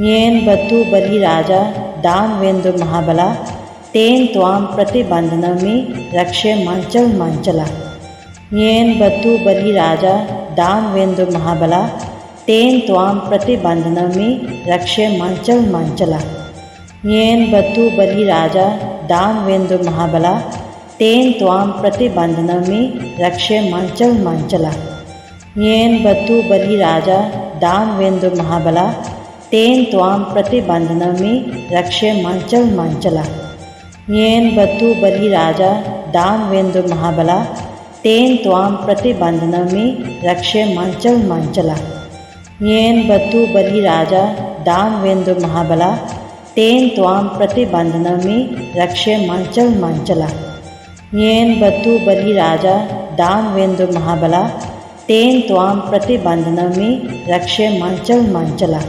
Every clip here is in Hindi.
येन बतु बलिराजा दानवेंदु महाबला तेन त्वां प्रतिबंधनमि रक्षे मांचल मांचला। येन बतु बलिराजा दानवेंदु महाबला तेन त्वां प्रतिबंधनमि रक्षे मांचल मांचला। येन बतु बलिराजा दानवेंदु महाबला तेन त्वां प्रतिबंधनमि रक्षे मांचल मांचला। येन बतु बलिराजा दानवेंदु महाबला तेन त्वां प्रतिबंधनमि रक्षे मांचल मांचला। येन बतु बलिराजा दानवेंदु महाबला तेन त्वां प्रतिबंधनमि रक्षे मांचल मांचला। येन बतु बलिराजा दानवेंदु महाबला तेन त्वां प्रतिबंधनमि रक्षे मांचल मांचला। येन बतु बलिराजा दानवेंदु महाबला तेन त्वां प्रतिबंधनमि रक्षे मांचल मांचला।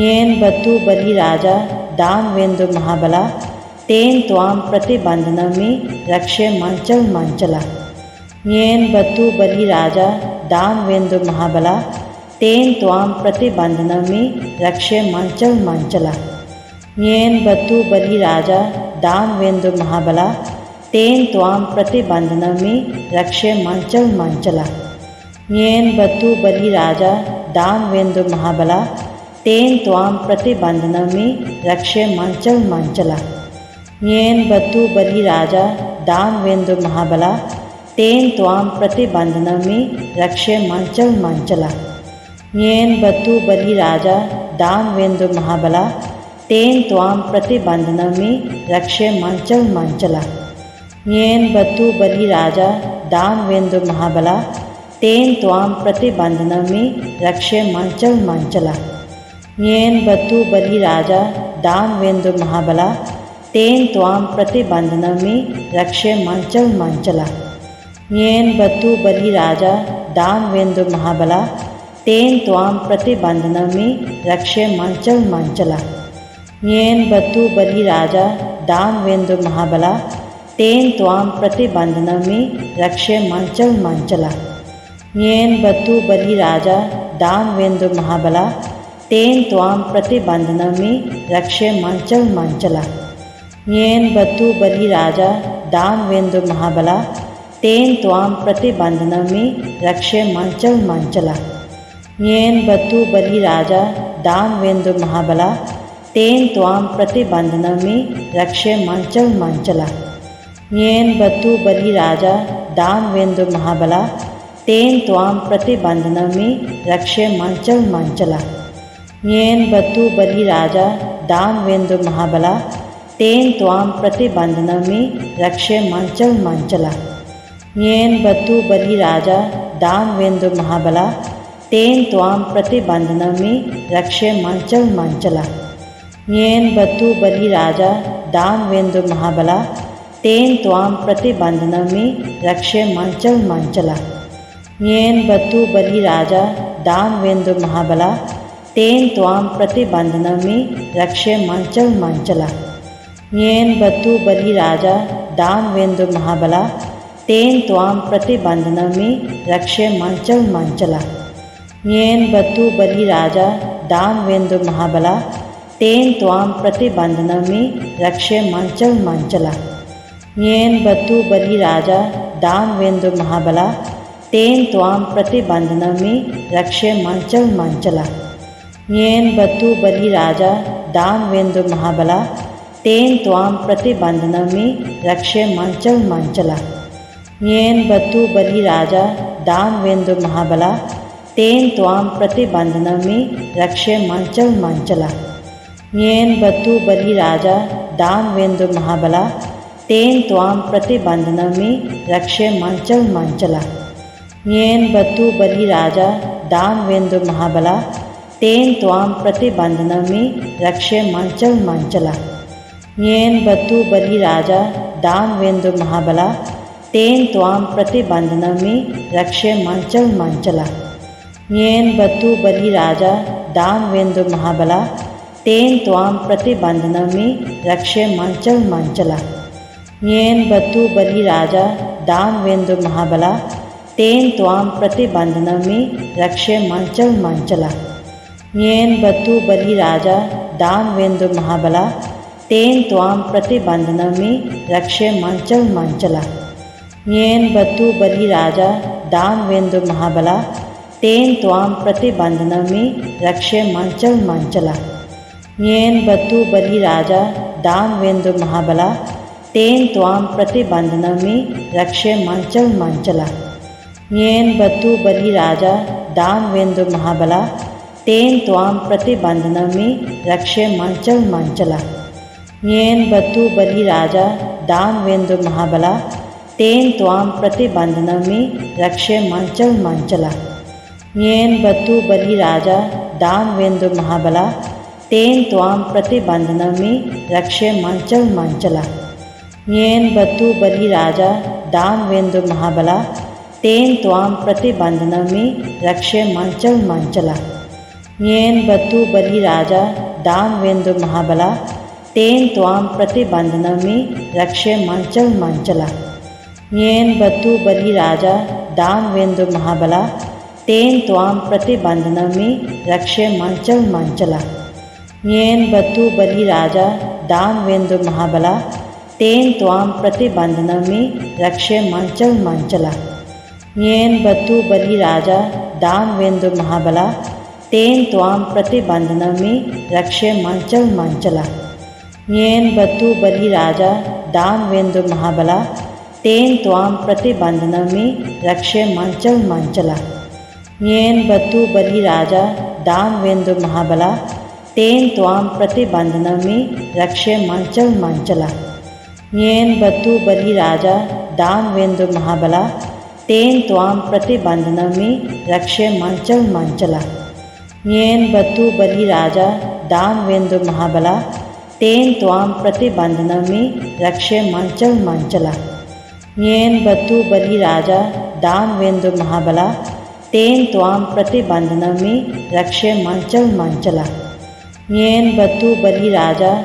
येन बतु बलिराजा दानवेंदु महाबला तेन त्वां प्रतिबंधनमि रक्षे मांचल मांचला। येन बतु बलिराजा दानवेंदु महाबला तेन त्वां प्रतिबंधनमि रक्षे मांचल मांचला। येन बतु बलिराजा दानवेंदु महाबला तेन त्वां प्रतिबंधनमि रक्षे मांचल मांचला। येन बतु बलिराजा दानवेंदु महाबला तेन त्वां प्रतिबंधनमि रक्षे मांचल मांचला। येन बतु बलिराजा दानवेंदु महाबला तेन त्वां प्रतिबंधनमि रक्षे मांचल मांचला। येन बतु बलिराजा दानवेंदु महाबला तेन त्वां प्रतिबंधनमि रक्षे मांचल मांचला। येन बतु बलिराजा दानवेंदु महाबला तेन त्वां प्रतिबंधनमि रक्षे मांचल मांचला। येन बतु बलिराजा दानवेंदु महाबला तेन त्वां प्रतिबंधनमि रक्षे मांचल मांचला। येन बतु बलिराजा दानवेंदु महाबला तेन त्वां प्रतिबंधनमि रक्षे मांचल मांचला। येन बतु बलिराजा दानवेंदु महाबला तेन त्वां प्रतिबंधनमि रक्षे मांचल मांचला। येन बतु बलिराजा दानवेंदु महाबला तेन त्वां प्रतिबंधनमि रक्षे मांचल मांचला। येन बतु बलिराजा दानवेंदु महाबला तेन त्वां प्रतिबंधनमि रक्षे मांचल मांचला। येन बतु बलिराजा दानवेंदु महाबला तेन त्वां प्रतिबंधनमि रक्षे मांचल मांचला। येन बतु बलिराजा दानवेंदु महाबला तेन त्वां प्रतिबंधनमि रक्षे मांचल मांचला। येन बतु बलिराजा दानवेंदु महाबला तेन त्वां प्रतिबंधनमि रक्षे मांचल मांचला। येन बतु बलिराजा दानवेंदु महाबला तेन त्वां प्रतिबंधनमि रक्षे मांचल मांचला। येन बतु बलिराजा दानवेंदु महाबला तेन त्वां प्रतिबंधनमि रक्षे मांचल मांचला। येन बतु बलिराजा दानवेंदु महाबला तेन त्वां प्रतिबंधनमि रक्षे मांचल मांचला। येन बतु बलिराजा दानवेंदु महाबला तेन त्वां प्रतिबंधनमि रक्षे मांचल मांचला। येन बतु बलिराजा दानवेंदु महाबला तेन त्वां प्रतिबंधनमि रक्षे मांचल मांचला। येन बतु बलिराजा दानवेंदु महाबला तेन त्वां प्रतिबंधनमि रक्षे मांचल मांचला। येन बतु बलिराजा दानवेंदु महाबला तेन त्वां प्रतिबंधनमि रक्षे मांचल मांचला। येन बतु बलिराजा दानवेंदु महाबला तेन त्वां प्रतिबंधनमि रक्षे मांचल मांचला। येन बतु बलिराजा दानवेंदु महाबला तेन त्वां प्रतिबंधनमि रक्षे मांचल मांचला। येन बतु बलिराजा दानवेंदु महाबला तेन त्वां प्रतिबंधनमि रक्षे मांचल मांचला। येन बतु बलिराजा दानवेंदु महाबला तेन त्वां प्रतिबंधनमि रक्षे मांचल मांचला। येन बतु बलिराजा दानवेंदु महाबला तेन त्वां प्रतिबंधनमि रक्षे मांचल मांचला। येन बतु बलिराजा दानवेंदु महाबला तेन त्वां प्रतिबंधनमि रक्षे मांचल मांचला। येन बतु बलिराजा दानवेंदु महाबला तेन त्वां प्रतिबंधनमि रक्षे मांचल मांचला। येन बतु बलिराजा दानवेंदु महाबला तेन त्वां प्रतिबंधनमि रक्षे मांचल मांचला। येन बतु बलिराजा दानवेंदु महाबला तेन त्वां प्रतिबंधनमि रक्षे मांचल मांचला। येन बतु बलिराजा दानवेंदु महाबला तेन त्वां प्रतिबंधनमि रक्षे मांचल मांचला। येन बतु बलिराजा दानवेंदु महाबला तेन त्वां प्रतिबंधनमि रक्षे मांचल मांचला। येन बतु बलिराजा दानवेंदु महाबला तेन त्वां प्रतिबंधनमि रक्षे मांचल मांचला। येन बतु बलिराजा दानवेंदु महाबला तेन त्वां प्रतिबंधनमि रक्षे मांचल मांचला। येन बतु बलिराजा दानवेंदु महाबला तेन त्वां प्रतिबंधनमि रक्षे मांचल मांचला। येन बतु बलिराजा दानवेंदु महाबला तेन त्वां प्रतिबंधनमि रक्षे मांचल मांचला। येन बतु बलिराजा दानवेंदु महाबला तेन त्वां प्रतिबंधनमि रक्षे मांचल मांचला। येन बतु बलिराजा दानवेंदु महाबला तेन त्वां प्रतिबंधनमि रक्षे मांचल मांचला। येन बतु बलिराजा दानवेंदु महाबला तेन त्वां प्रतिबंधनमि रक्षे मांचल मांचला। येन बतु बलिराजा दानवेंदु महाबला तेन त्वां प्रतिबंधनमि रक्षे मांचल मांचला। येन बतु बलिराजा दानवेंदु महाबला तेन त्वां प्रतिबंधनमि रक्षे मांचल मांचला। येन बतु बलिराजा दानवेंदु महाबला तेन त्वां प्रतिबंधनमि रक्षे मांचल मांचला। येन बतु बलिराजा दानवेंदु महाबला तेन त्वां प्रतिबंधनमि रक्षे मांचल मांचला। येन बतु बलिराजा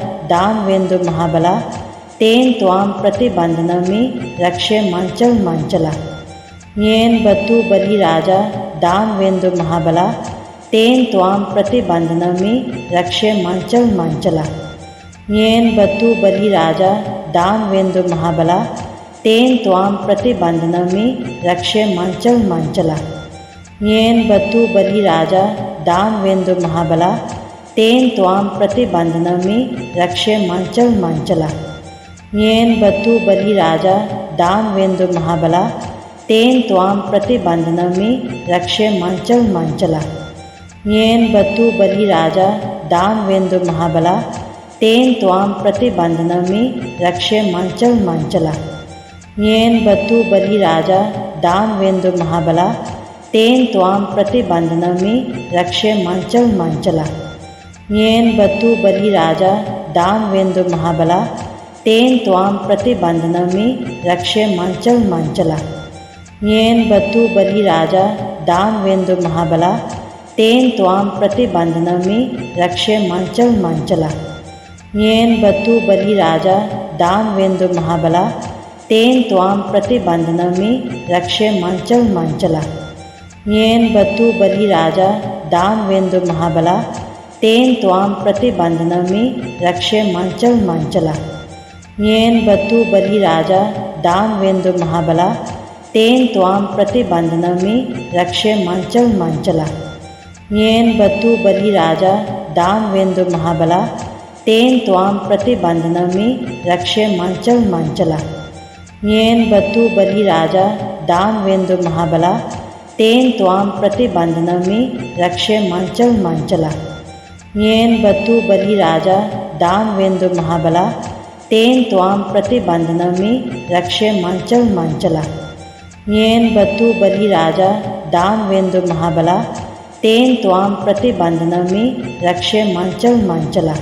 दानवेंदु महाबला तेन त्वां प्रतिबंधनमि रक्षे मांचल मांचला। येन बतु बलिराजा दानवेंदु महाबला तेन त्वां प्रतिबंधनमि रक्षे मांचल मांचला। येन बतु बलिराजा दानवेंदु महाबला तेन त्वां प्रतिबंधनमि रक्षे मांचल मांचला। येन बतु बलिराजा दानवेंदु महाबला तेन त्वां प्रतिबंधनमि रक्षे मांचल मांचला। येन बतु बलिराजा दानवेंदु महाबला तेन त्वां प्रतिबंधनमि रक्षे मांचल मांचला। येन बतु बलिराजा दानवेंदु महाबला तेन त्वां प्रतिबंधनमि रक्षे मांचल मांचला। येन बतु बलिराजा दानवेंदु महाबला तेन त्वां प्रतिबंधनमि रक्षे मांचल मांचला। येन बतु बलिराजा दानवेंदु महाबला तेन त्वां प्रतिबंधनमि रक्षे मांचल मांचला। येन बतु बलिराजा दानवेंदु महाबला तेन त्वां प्रतिबंधनमि रक्षे मांचल मांचला। येन बतु बलिराजा दानवेंदु महाबला तेन त्वां प्रतिबंधनमि रक्षे मांचल मांचला। येन बतु बलिराजा दानवेंदु महाबला तेन त्वां प्रतिबंधनमि रक्षे मांचल मांचला। येन बतु बलिराजा दानवेंदु महाबला तेन त्वां प्रतिबंधनमि रक्षे मांचल मांचला। येन बतु बलिराजा दानवेंदु महाबला तेन त्वां प्रतिबंधनमि रक्षे मांचल मांचला। येन बतु बलिराजा दानवेंदु महाबला तेन त्वां प्रतिबंधनमि रक्षे मांचल मांचला। येन बतु बलिराजा दानवेंदु महाबला तेन त्वां प्रतिबंधनमि रक्षे मांचल मांचला। येन बतु बलिराजा दानवेंदु महाबला तेन त्वां प्रतिबंधनमि रक्षे मांचल मांचला।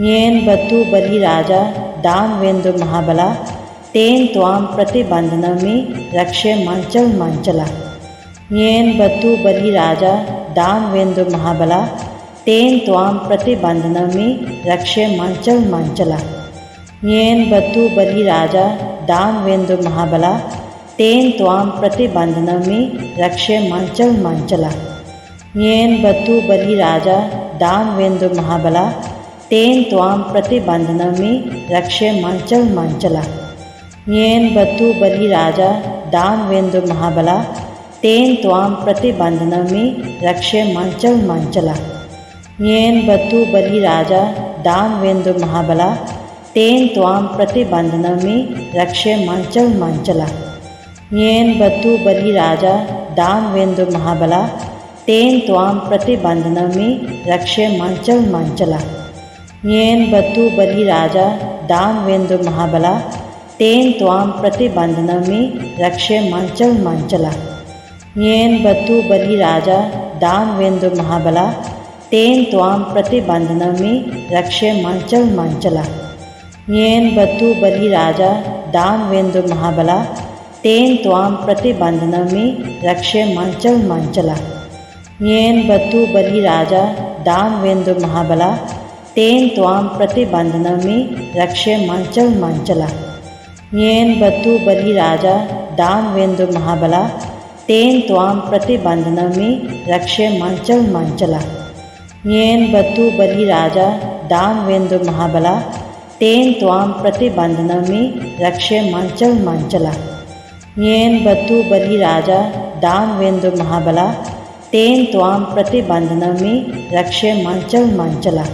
येन बतु बलिराजा दानवेंदु महाबला तेन त्वां प्रतिबंधनमि रक्षे मांचल मांचला। येन बतु बलिराजा दानवेंदु महाबला तेन त्वां प्रतिबंधनमि रक्षे मांचल मांचला। येन बतु बलिराजा दानवेंदु महाबला तेन त्वां प्रतिबंधनमि रक्षे मांचल मांचला। येन बतु बलि राजा दानवेंदु महाबला तेन त्वाम प्रतिबंधनमि रक्षे मंचल मंचला। येन बतु बलि राजा दानवेंदु महाबला तेन त्वाम प्रतिबंधनमि रक्षे मंचल मंचला। येन बतु बलि राजा दानवेंदु महाबला तेन त्वाम प्रतिबंधनमि रक्षे मंचल मंचला। येन बतु बलि राजा दानवेंदु महाबला तेन त्वाम प्रतिबंधनमि रक्षे मंचल मंचला। येन बतु बलि राजा दानवेंदु महाबला तेन त्वाम प्रतिबंधनमि रक्षे मंचल मंचला। येन बतु बलि राजा दानवेंदु महाबला तेन त्वाम प्रतिबंधनमि रक्षे मंचल मंचला। येन बतु बलि राजा दानवेंदु महाबला तेन त्वाम प्रतिबंधनमि रक्षे मंचल मंचला। येन बतु बलि राजा दानवेंदु महाबला तेन त्वाम प्रतिबंधनमि रक्षे मंचल मंचला। येन बतु बलि राजा दानवेंदु महाबला तेन त्वाम प्रतिबंधनमि रक्षे मंचल मंचला। येन बतु बलि राजा दानवेंदु महाबला तेन त्वाम प्रतिबंधनमि रक्षे मंचल मंचला। येन बतु बलि राजा दानवेंदु महाबला तेन त्वाम प्रतिबंधनमि रक्षे मंचल मंचला।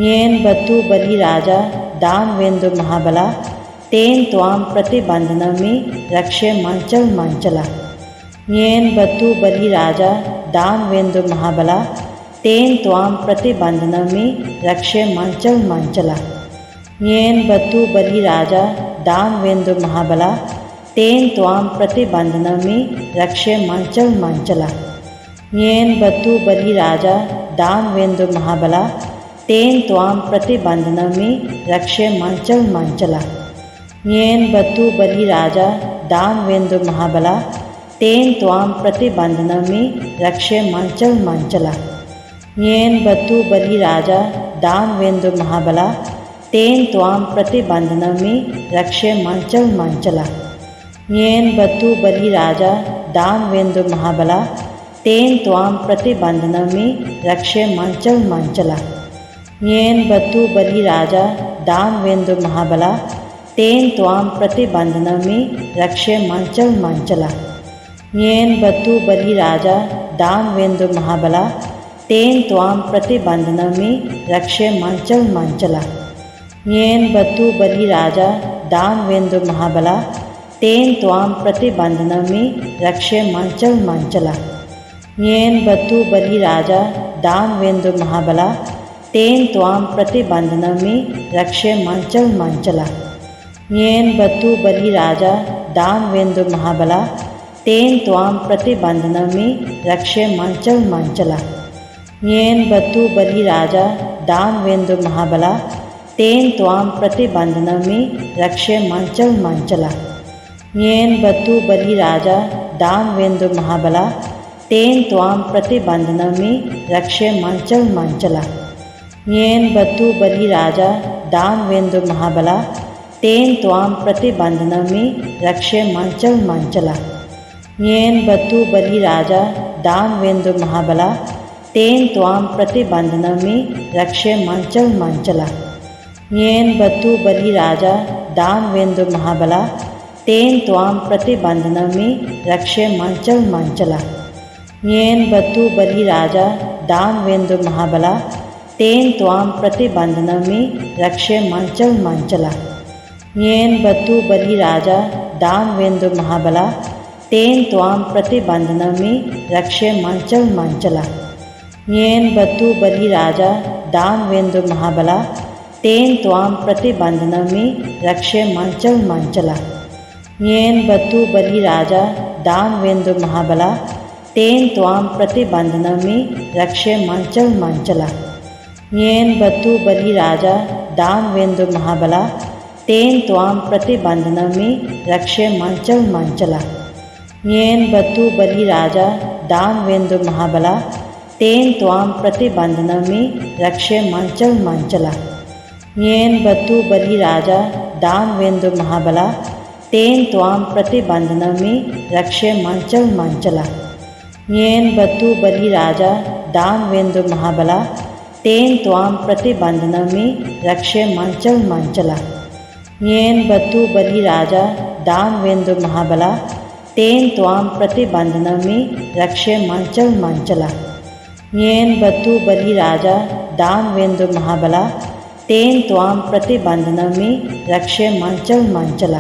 येन बतु बलि राजा दानवेंदु महाबला तेन त्वाम प्रतिबंधनमि रक्षे मंचल मंचला। येन बतु बलि राजा दानवेंदु महाबला तेन त्वाम प्रतिबंधनमि रक्षे मंचल मंचला। येन बतु बलि राजा दानवेंदु महाबला तेन त्वाम प्रतिबंधनमि रक्षे मंचल मंचला। येन बतु बलि राजा दानवेंदु महाबला तेन त्वाम प्रतिबंधनमि रक्षे मंचल मंचला। येन बतु बलि राजा दानवेंदु महाबला तेन त्वाम प्रतिबंधनमि रक्षे मंचल मंचला। येन बतु बलि राजा दानवेंदु महाबला तेन त्वाम प्रतिबंधनमि रक्षे मंचल मंचला। येन बतु बलि राजा दानवेंदु महाबला तेन त्वाम प्रतिबंधनमि रक्षे मंचल मंचला। येन बतु बलि राजा दानवेंदु महाबला तेन त्वाम प्रतिबंधनमि रक्षे मंचल मंचला। येन बतु बलि राजा दानवेंदु महाबला तेन त्वाम प्रतिबंधनमि रक्षे मंचल मंचला। येन बतु बलि राजा दानवेंदु महाबला तेन त्वाम प्रतिबंधनमि रक्षे मंचल मंचला। येन बतु बलि राजा दानवेंदु महाबला तेन त्वाम प्रतिबंधनमि रक्षे मंचल मंचला। येन बतु बलि राजा दानवेंदु महाबला तेन त्वाम प्रतिबंधनमि रक्षे मंचल मंचला। येन बतु बलि राजा दानवेंदु महाबला तेन त्वाम प्रतिबंधनमि रक्षे मंचल मंचला। येन बतु बलि राजा दानवेंदु महाबला तेन त्वाम प्रतिबंधनमि रक्षे मंचल मंचला। येन बतु बलि राजा दानवेंदु महाबला तेन त्वाम प्रतिबंधनमि रक्षे मंचल मंचला। येन बतु बलि राजा दानवेंदु महाबला तेन त्वाम प्रतिबंधनमि रक्षे मंचल मंचला। येन बतु बलि राजा दानवेंदु महाबला तेन त्वाम प्रतिबंधनमि रक्षे मंचल मंचला। येन बतु बलि राजा दानवेंदु महाबला तेन त्वाम प्रतिबंधनमि रक्षे मंचल मंचला। येन बतु बलि राजा दानवेंदु महाबला तेन त्वाम प्रतिबंधनमि रक्षे मंचल मंचला। येन बतु बलि राजा दानवेंदु महाबला तेन त्वाम प्रतिबंधनमि रक्षे मंचल मंचला। येन बतु बलि राजा दानवेंदु महाबला तेन त्वाम प्रतिबंधनमि रक्षे मंचल मंचला। येन बतु बलि राजा दानवेंदु महाबला तेन त्वाम प्रतिबंधनमि रक्षे मंचल मंचला। येन बतु बलि राजा दानवेंदु महाबला तेन त्वाम प्रतिबंधनमि रक्षे मंचल मंचला। येन बतु बलि राजा दानवेंदु महाबला तेन त्वाम प्रतिबंधनमि रक्षे मंचल मंचला। येन बतु बलि राजा दानवेंद्र महाबला तेन त्वाम प्रतिबंधनमि रक्षे मांचल मांचला। येन बतु बलि राजा दानवेंद्र महाबला तेन त्वाम प्रतिबंधनमि रक्षे मांचल मांचला। येन बतु बलि राजा दानवेंद्र महाबला तेन त्वाम प्रतिबंधनमि रक्षे मांचल मांचला।